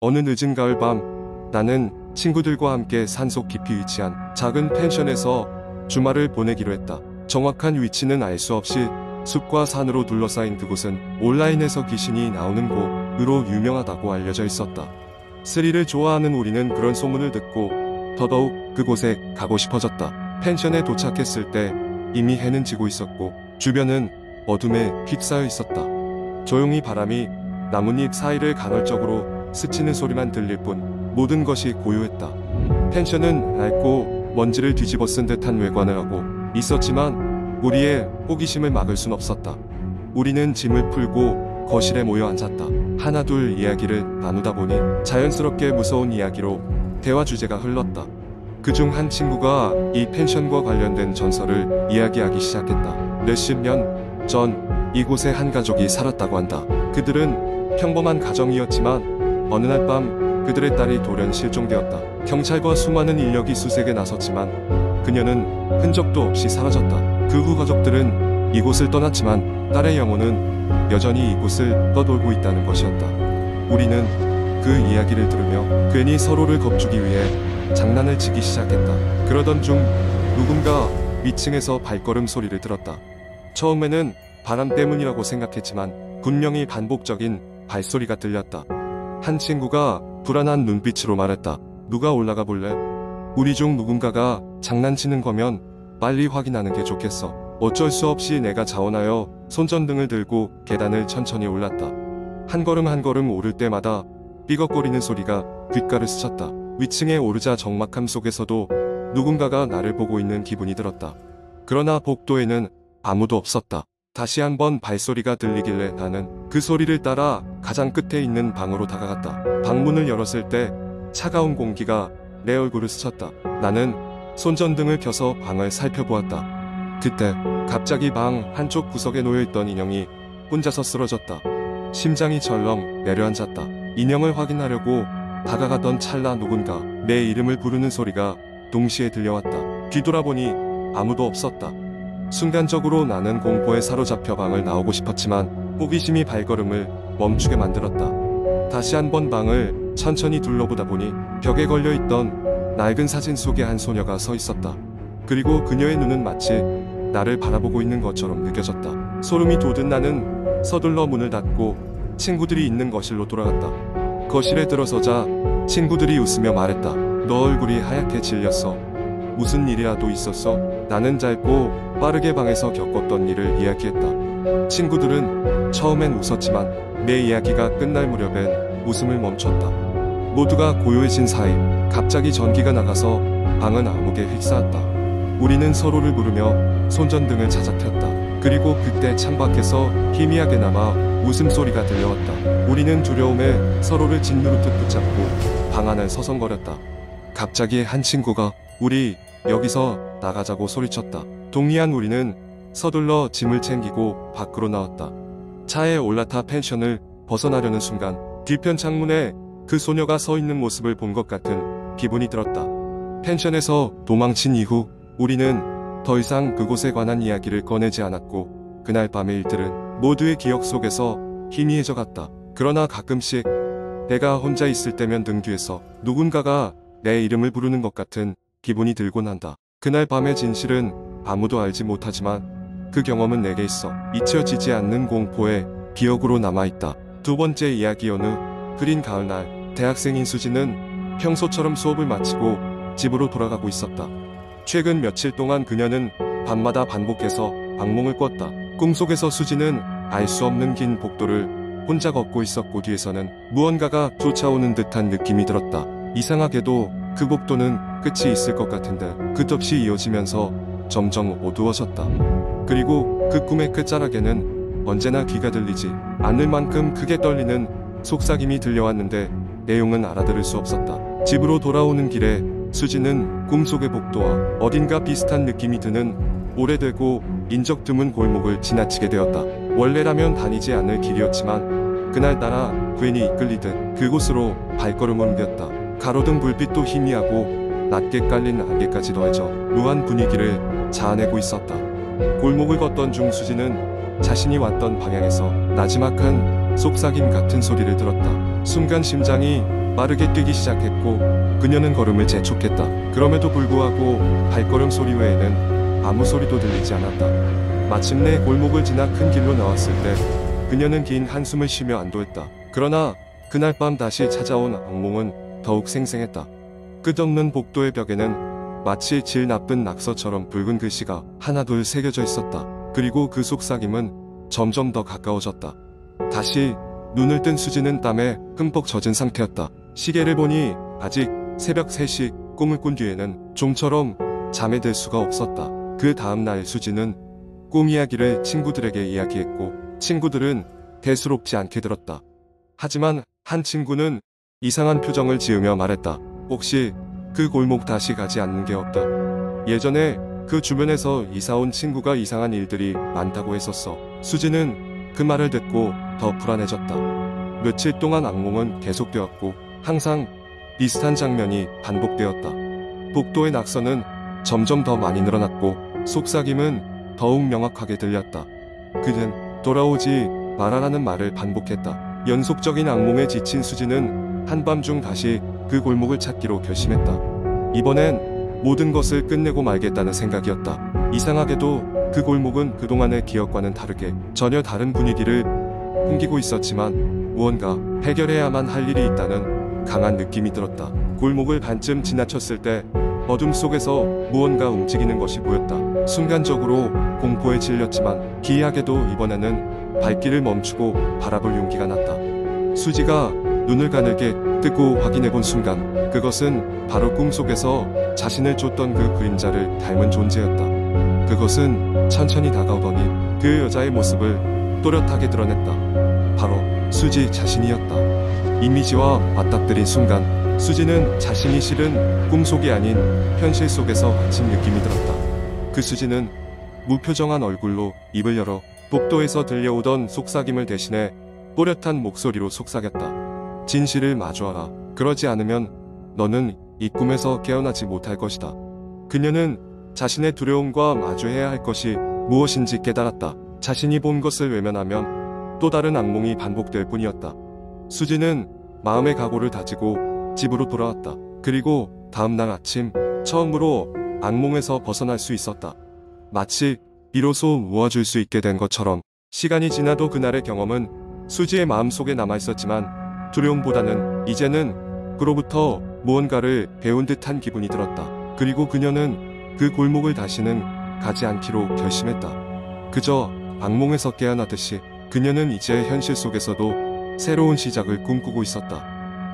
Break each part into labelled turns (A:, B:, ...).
A: 어느 늦은 가을 밤 나는 친구들과 함께 산속 깊이 위치한 작은 펜션에서 주말을 보내기로 했다. 정확한 위치는 알 수 없이 숲과 산으로 둘러싸인 그곳은 온라인에서 귀신이 나오는 곳으로 유명하다고 알려져 있었다. 스릴을 좋아하는 우리는 그런 소문을 듣고 더더욱 그곳에 가고 싶어졌다. 펜션에 도착했을 때 이미 해는 지고 있었고 주변은 어둠에 휩싸여 있었다. 조용히 바람이 나뭇잎 사이를 간헐적으로 스치는 소리만 들릴 뿐 모든 것이 고요했다. 펜션은 낡고 먼지를 뒤집어 쓴 듯한 외관을 하고 있었지만 우리의 호기심을 막을 순 없었다. 우리는 짐을 풀고 거실에 모여 앉았다. 하나둘 이야기를 나누다 보니 자연스럽게 무서운 이야기로 대화 주제가 흘렀다. 그중 한 친구가 이 펜션과 관련된 전설을 이야기하기 시작했다. 몇십 년 전 이곳에 한 가족이 살았다고 한다. 그들은 평범한 가정이었지만 어느 날 밤 그들의 딸이 돌연 실종되었다. 경찰과 수많은 인력이 수색에 나섰지만 그녀는 흔적도 없이 사라졌다. 그 후 가족들은 이곳을 떠났지만 딸의 영혼은 여전히 이곳을 떠돌고 있다는 것이었다. 우리는 그 이야기를 들으며 괜히 서로를 겁주기 위해 장난을 치기 시작했다. 그러던 중 누군가 위층에서 발걸음 소리를 들었다. 처음에는 바람 때문이라고 생각했지만 분명히 반복적인 발소리가 들렸다. 한 친구가 불안한 눈빛으로 말했다. 누가 올라가 볼래? 우리 중 누군가가 장난치는 거면 빨리 확인하는 게 좋겠어. 어쩔 수 없이 내가 자원하여 손전등을 들고 계단을 천천히 올랐다. 한 걸음 한 걸음 오를 때마다 삐걱거리는 소리가 귓가를 스쳤다. 위층에 오르자 적막함 속에서도 누군가가 나를 보고 있는 기분이 들었다. 그러나 복도에는 아무도 없었다. 다시 한번 발소리가 들리길래 나는 그 소리를 따라 가장 끝에 있는 방으로 다가갔다. 방문을 열었을 때 차가운 공기가 내 얼굴을 스쳤다. 나는 손전등을 켜서 방을 살펴보았다. 그때 갑자기 방 한쪽 구석에 놓여있던 인형이 혼자서 쓰러졌다. 심장이 절렁 내려앉았다. 인형을 확인하려고 다가가던 찰나 누군가 내 이름을 부르는 소리가 동시에 들려왔다. 뒤돌아보니 아무도 없었다. 순간적으로 나는 공포에 사로잡혀 방을 나오고 싶었지만 호기심이 발걸음을 멈추게 만들었다. 다시 한번 방을 천천히 둘러보다 보니 벽에 걸려있던 낡은 사진 속에 한 소녀가 서 있었다. 그리고 그녀의 눈은 마치 나를 바라보고 있는 것처럼 느껴졌다. 소름이 돋은 나는 서둘러 문을 닫고 친구들이 있는 거실로 돌아갔다. 거실에 들어서자 친구들이 웃으며 말했다. 너 얼굴이 하얗게 질렸어. 무슨 일이라도 있었어? 나는 짧고 빠르게 방에서 겪었던 일을 이야기했다. 친구들은 처음엔 웃었지만 내 이야기가 끝날 무렵엔 웃음을 멈췄다. 모두가 고요해진 사이 갑자기 전기가 나가서 방은 암흑에 휩싸였다. 우리는 서로를 부르며 손전등을 찾아 켰다. 그리고 그때 창밖에서 희미하게나마 웃음소리가 들려왔다. 우리는 두려움에 서로를 짓누르듯 붙잡고 방 안을 서성거렸다. 갑자기 한 친구가 우리 여기서 나가자고 소리쳤다. 동의한 우리는 서둘러 짐을 챙기고 밖으로 나왔다. 차에 올라타 펜션을 벗어나려는 순간 뒤편 창문에 그 소녀가 서 있는 모습을 본 것 같은 기분이 들었다. 펜션에서 도망친 이후 우리는 더 이상 그곳에 관한 이야기를 꺼내지 않았고 그날 밤의 일들은 모두의 기억 속에서 희미해져 갔다. 그러나 가끔씩 내가 혼자 있을 때면 등 뒤에서 누군가가 내 이름을 부르는 것 같은 기분이 들곤 한다. 그날 밤의 진실은 아무도 알지 못하지만 그 경험은 내게 있어 잊혀지지 않는 공포의 기억으로 남아있다. 두 번째 이야기. 어느 흐린 가을날 대학생인 수지는 평소처럼 수업을 마치고 집으로 돌아가고 있었다. 최근 며칠 동안 그녀는 밤마다 반복해서 악몽을 꿨다. 꿈속에서 수지는 알 수 없는 긴 복도를 혼자 걷고 있었고 뒤에서는 무언가가 쫓아오는 듯한 느낌이 들었다. 이상하게도 그 복도는 끝이 있을 것 같은데 끝없이 이어지면서 점점 어두워졌다. 그리고 그 꿈의 끝자락에는 언제나 귀가 들리지 않을 만큼 크게 떨리는 속삭임이 들려왔는데 내용은 알아들을 수 없었다. 집으로 돌아오는 길에 수지는 꿈속의 복도와 어딘가 비슷한 느낌이 드는 오래되고 인적 드문 골목을 지나치게 되었다. 원래라면 다니지 않을 길이었지만 그날따라 괜히 이끌리듯 그곳으로 발걸음을 옮겼다. 가로등 불빛도 희미하고 낮게 깔린 안개까지 더해져 묘한 분위기를 자아내고 있었다. 골목을 걷던 중 수지는 자신이 왔던 방향에서 나지막한 속삭임 같은 소리를 들었다. 순간 심장이 빠르게 뛰기 시작했고 그녀는 걸음을 재촉했다. 그럼에도 불구하고 발걸음 소리 외에는 아무 소리도 들리지 않았다. 마침내 골목을 지나 큰 길로 나왔을 때 그녀는 긴 한숨을 쉬며 안도했다. 그러나 그날 밤 다시 찾아온 악몽은 더욱 생생했다. 끝없는 복도의 벽에는 마치 질 나쁜 낙서처럼 붉은 글씨가 하나둘 새겨져 있었다. 그리고 그 속삭임은 점점 더 가까워졌다. 다시 눈을 뜬 수지는 땀에 흠뻑 젖은 상태였다. 시계를 보니 아직 새벽 3시. 꿈을 꾼 뒤에는 좀처럼 잠에 들 수가 없었다. 그 다음날 수지는 꿈 이야기를 친구들에게 이야기했고 친구들은 대수롭지 않게 들었다. 하지만 한 친구는 이상한 표정을 지으며 말했다. 혹시 그 골목 다시 가지 않는 게 없다. 예전에 그 주변에서 이사온 친구가 이상한 일들이 많다고 했었어. 수지는 그 말을 듣고 더 불안해졌다. 며칠 동안 악몽은 계속되었고 항상 비슷한 장면이 반복되었다. 복도의 낙서는 점점 더 많이 늘어났고 속삭임은 더욱 명확하게 들렸다. 그는 돌아오지 말아라는 말을 반복했다. 연속적인 악몽에 지친 수지는 한밤중 다시 그 골목을 찾기로 결심했다. 이번엔 모든 것을 끝내고 말겠다는 생각이었다. 이상하게도 그 골목은 그동안의 기억과는 다르게 전혀 다른 분위기를 풍기고 있었지만 무언가 해결해야만 할 일이 있다는 강한 느낌이 들었다. 골목을 반쯤 지나쳤을 때 어둠 속에서 무언가 움직이는 것이 보였다. 순간적으로 공포에 질렸지만 기이하게도 이번에는 발길을 멈추고 바라볼 용기가 났다. 수지가 눈을 가늘게 뜨고 확인해본 순간 그것은 바로 꿈속에서 자신을 쫓던 그 그림자를 닮은 존재였다. 그것은 천천히 다가오더니 그 여자의 모습을 또렷하게 드러냈다. 바로 수지 자신이었다. 이미지와 맞닥뜨린 순간 수지는 자신이 실은 꿈속이 아닌 현실 속에서 갇힌 느낌이 들었다. 그 수지는 무표정한 얼굴로 입을 열어 복도에서 들려오던 속삭임을 대신해 또렷한 목소리로 속삭였다. 진실을 마주하라. 그러지 않으면 너는 이 꿈에서 깨어나지 못할 것이다. 그녀는 자신의 두려움과 마주해야 할 것이 무엇인지 깨달았다. 자신이 본 것을 외면하면 또 다른 악몽이 반복될 뿐이었다. 수지는 마음의 각오를 다지고 집으로 돌아왔다. 그리고 다음날 아침 처음으로 악몽에서 벗어날 수 있었다. 마치 비로소 모아줄 수 있게 된 것처럼 시간이 지나도 그날의 경험은 수지의 마음속에 남아있었지만 두려움보다는 이제는 그로부터 무언가를 배운 듯한 기분이 들었다. 그리고 그녀는 그 골목을 다시는 가지 않기로 결심했다. 그저 악몽에서 깨어나듯이 그녀는 이제 현실 속에서도 새로운 시작을 꿈꾸고 있었다.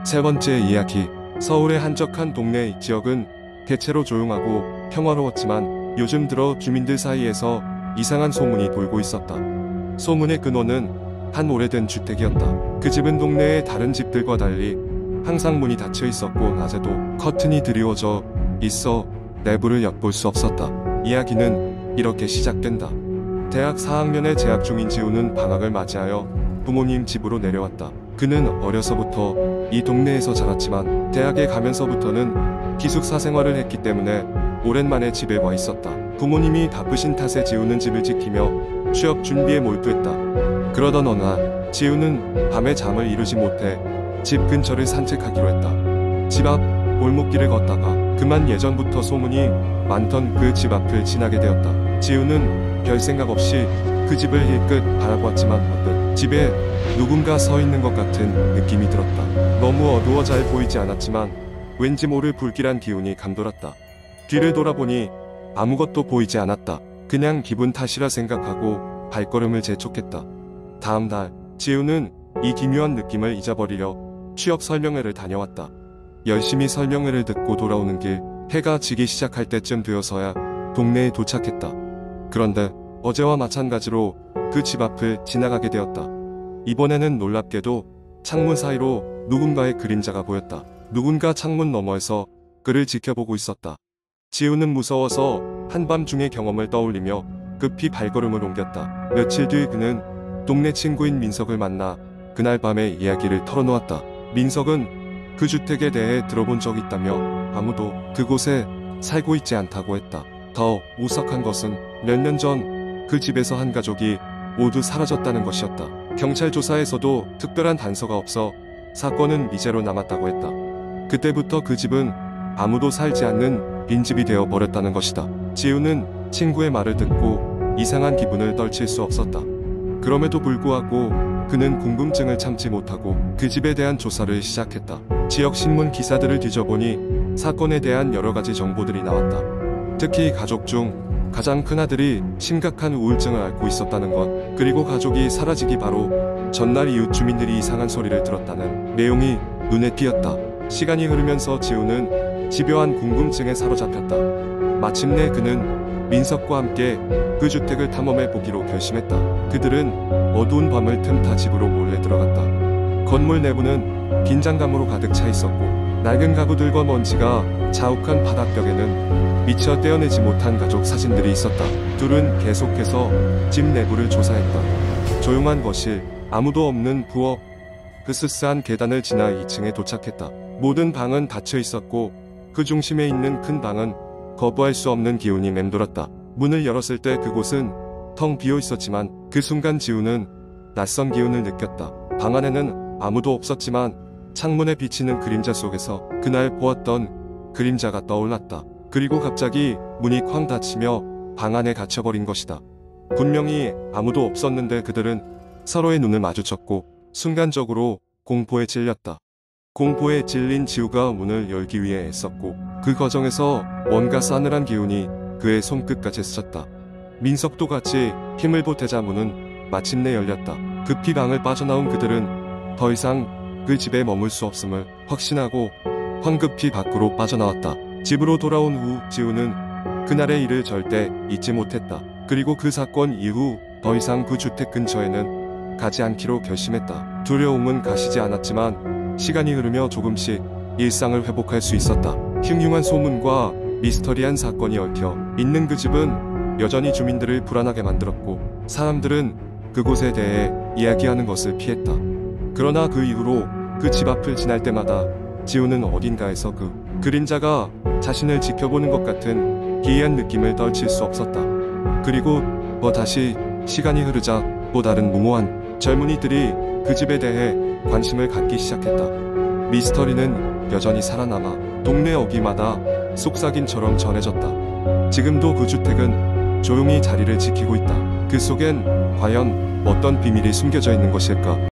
A: 세 번째 이야기. 서울의 한적한 동네 지역은 대체로 조용하고 평화로웠지만 요즘 들어 주민들 사이에서 이상한 소문이 돌고 있었다. 소문의 근원은 한 오래된 주택이었다. 그 집은 동네의 다른 집들과 달리 항상 문이 닫혀 있었고 낮에도 커튼이 드리워져 있어 내부를 엿볼 수 없었다. 이야기는 이렇게 시작된다. 대학 4학년에 재학 중인 지우는 방학을 맞이하여 부모님 집으로 내려왔다. 그는 어려서부터 이 동네에서 자랐지만 대학에 가면서부터는 기숙사 생활을 했기 때문에 오랜만에 집에 와 있었다. 부모님이 바쁘신 탓에 지우는 집을 지키며 취업 준비에 몰두했다. 그러던 어느 날 지우는 밤에 잠을 이루지 못해 집 근처를 산책하기로 했다. 집 앞 골목길을 걷다가 그만 예전부터 소문이 많던 그 집 앞을 지나게 되었다. 지우는 별 생각 없이 그 집을 힐끗 바라보았지만 문득 집에 누군가 서 있는 것 같은 느낌이 들었다. 너무 어두워 잘 보이지 않았지만 왠지 모를 불길한 기운이 감돌았다. 뒤를 돌아보니 아무것도 보이지 않았다. 그냥 기분 탓이라 생각하고 발걸음을 재촉했다. 다음 날 지우는 이 기묘한 느낌을 잊어버리려 취업 설명회를 다녀왔다. 열심히 설명회를 듣고 돌아오는 길 해가 지기 시작할 때쯤 되어서야 동네에 도착했다. 그런데 어제와 마찬가지로 그 집 앞을 지나가게 되었다. 이번에는 놀랍게도 창문 사이로 누군가의 그림자가 보였다. 누군가 창문 너머에서 그를 지켜보고 있었다. 지우는 무서워서 한밤중의 경험을 떠올리며 급히 발걸음을 옮겼다. 며칠 뒤 그는 동네 친구인 민석을 만나 그날 밤의 이야기를 털어놓았다. 민석은 그 주택에 대해 들어본 적이 있다며 아무도 그곳에 살고 있지 않다고 했다. 더 오싹한 것은 몇 년 전 그 집에서 한 가족이 모두 사라졌다는 것이었다. 경찰 조사에서도 특별한 단서가 없어 사건은 미제로 남았다고 했다. 그때부터 그 집은 아무도 살지 않는 빈집이 되어 버렸다는 것이다. 지우는 친구의 말을 듣고 이상한 기분을 떨칠 수 없었다. 그럼에도 불구하고 그는 궁금증을 참지 못하고 그 집에 대한 조사를 시작했다. 지역 신문 기사들을 뒤져보니 사건에 대한 여러 가지 정보들이 나왔다. 특히 가족 중 가장 큰 아들이 심각한 우울증을 앓고 있었다는 것, 그리고 가족이 사라지기 바로 전날 이웃 주민들이 이상한 소리를 들었다는 내용이 눈에 띄었다. 시간이 흐르면서 지우는 집요한 궁금증에 사로잡혔다. 마침내 그는 민석과 함께 그 주택을 탐험해 보기로 결심했다. 그들은 어두운 밤을 틈타 집으로 몰래 들어갔다. 건물 내부는 긴장감으로 가득 차 있었고 낡은 가구들과 먼지가 자욱한 바닥벽에는 미처 떼어내지 못한 가족 사진들이 있었다. 둘은 계속해서 집 내부를 조사했다. 조용한 거실, 아무도 없는 부엌, 그 스스한 계단을 지나 2층에 도착했다. 모든 방은 닫혀 있었고 그 중심에 있는 큰 방은 거부할 수 없는 기운이 맴돌았다. 문을 열었을 때 그곳은 텅 비어 있었지만 그 순간 지우는 낯선 기운을 느꼈다. 방 안에는 아무도 없었지만 창문에 비치는 그림자 속에서 그날 보았던 그림자가 떠올랐다. 그리고 갑자기 문이 쾅 닫히며 방 안에 갇혀버린 것이다. 분명히 아무도 없었는데 그들은 서로의 눈을 마주쳤고 순간적으로 공포에 찔렸다. 공포에 찔린 지우가 문을 열기 위해 애썼고 그 과정에서 뭔가 싸늘한 기운이 그의 손끝까지 스쳤다. 민석도 같이 힘을 보태자 문은 마침내 열렸다. 급히 방을 빠져나온 그들은 더 이상 그 집에 머물 수 없음을 확신하고 황급히 밖으로 빠져나왔다. 집으로 돌아온 후 지우는 그날의 일을 절대 잊지 못했다. 그리고 그 사건 이후 더 이상 그 주택 근처에는 가지 않기로 결심했다. 두려움은 가시지 않았지만 시간이 흐르며 조금씩 일상을 회복할 수 있었다. 흉흉한 소문과 미스터리한 사건이 얽혀 있는 그 집은 여전히 주민들을 불안하게 만들었고 사람들은 그곳에 대해 이야기하는 것을 피했다. 그러나 그 이후로 그 집 앞을 지날 때마다 지우는 어딘가에서 그 그림자가 자신을 지켜보는 것 같은 기이한 느낌을 떨칠 수 없었다. 그리고 다시 시간이 흐르자 또 다른 무모한 젊은이들이 그 집에 대해 관심을 갖기 시작했다. 미스터리는 여전히 살아남아 동네 어귀마다 속삭임처럼 전해졌다. 지금도 그 주택은 조용히 자리를 지키고 있다. 그 속엔 과연 어떤 비밀이 숨겨져 있는 것일까?